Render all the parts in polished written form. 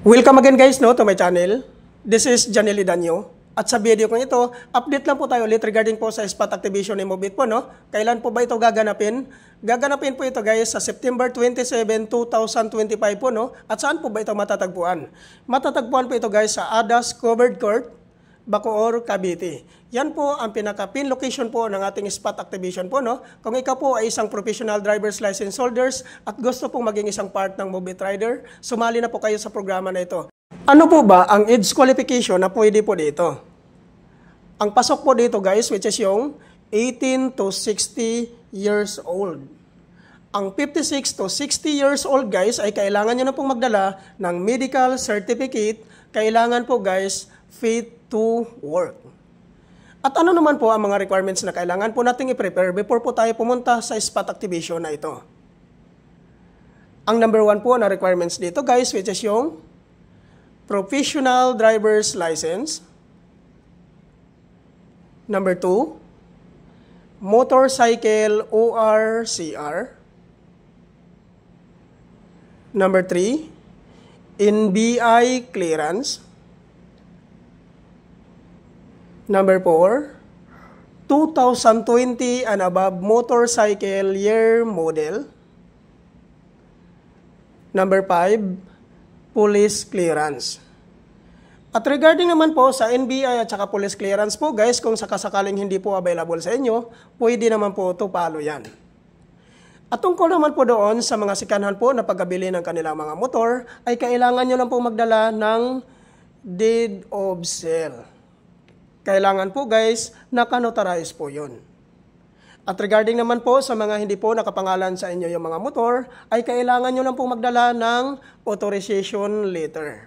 Welcome again guys to my channel. This is Janely Danyo. At sa video ko ito, update lang po tayo ulit regarding po sa spot activation ni Mobit po. Kailan po ba ito gaganapin? Gaganapin po ito guys sa September 27, 2025 po. At saan po ba ito matatagpuan? Matatagpuan po ito guys sa ADAS Covered Court, Bacoor, Cavite. Yan po ang pinaka-pin location po ng ating spot activation po. Kung ikaw po ay isang professional driver's license holders at gusto pong maging isang part ng Mobit Rider, sumali na po kayo sa programa na ito. Ano po ba ang age qualification na pwede po dito? Ang pasok po dito guys, which is yung 18 to 60 years old. Ang 56 to 60 years old guys ay kailangan nyo na pong magdala ng medical certificate. Kailangan po guys fit to work. At ano naman po ang mga requirements na kailangan po nating i-prepare before po tayo pumunta sa spot activation na ito? Ang number 1 po na requirements dito guys, which is yung professional driver's license. Number 2, motorcycle ORCR. Number 3, NBI clearance. Number 4, 2020 and above motorcycle year model. Number 5, police clearance. At regarding naman po sa NBI at saka police clearance po guys, kung sakasakaling hindi po available sa inyo, pwede naman po ito palo yan. At tungkol naman po doon sa mga sikanhan po na pagkabili ng kanilang mga motor, ay kailangan nyo lang po magdala ng deed of sale. Kailangan po guys, nakanotarize po yun. At regarding naman po sa mga hindi po nakapangalan sa inyo yung mga motor, ay kailangan nyo lang po magdala ng authorization letter.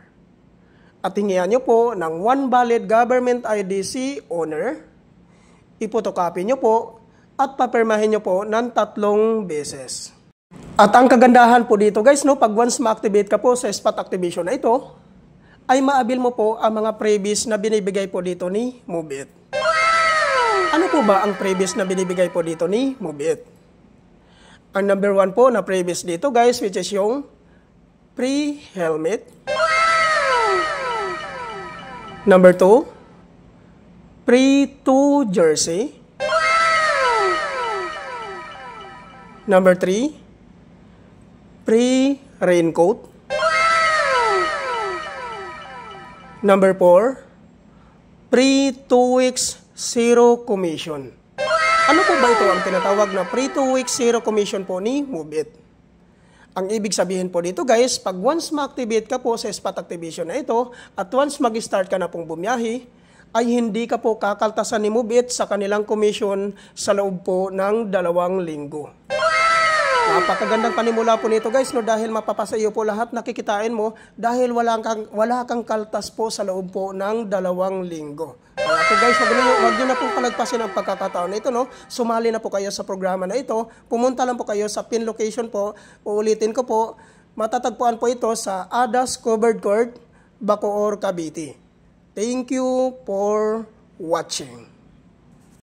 At hingihan nyo po ng one valid government IDC owner, ipotocopy nyo po, at papirmahin nyo po ng 3 beses. At ang kagandahan po dito guys, pag once ma-activate ka po sa spot activation na ito, ay maabil mo po ang mga freebies na binibigay po dito ni Mobit. Ano po ba ang freebies na binibigay po dito ni Mobit? Ang number 1 po na freebies dito guys, which is yung free helmet. Number 2, free 2 jersey. Number 3, free raincoat. Number 4, free 2 weeks zero commission. Ano po ba ito ang tinatawag na free 2 weeks zero commission po ni Mobit? Ang ibig sabihin po dito guys, pag once ma-activate ka po sa spot activation na ito, at once mag-start ka na pong bumiyahe, ay hindi ka po kakaltasan ni Mobit sa kanilang commission sa loob po ng 2 linggo. Napakagandang panimula po nito guys, dahil mapapasa iyo po lahat nakikitain mo dahil wala kang kaltas po sa loob po ng 2 linggo. Kaya po guys, wag nyo na pong palagpasin ang pagkakataon na ito. Sumali na po kayo sa programa na ito. Pumunta lang po kayo sa pin location po. Uulitin ko po, matatagpuan po ito sa ADAS Covered Court, Bacoor, Cavite. Thank you for watching.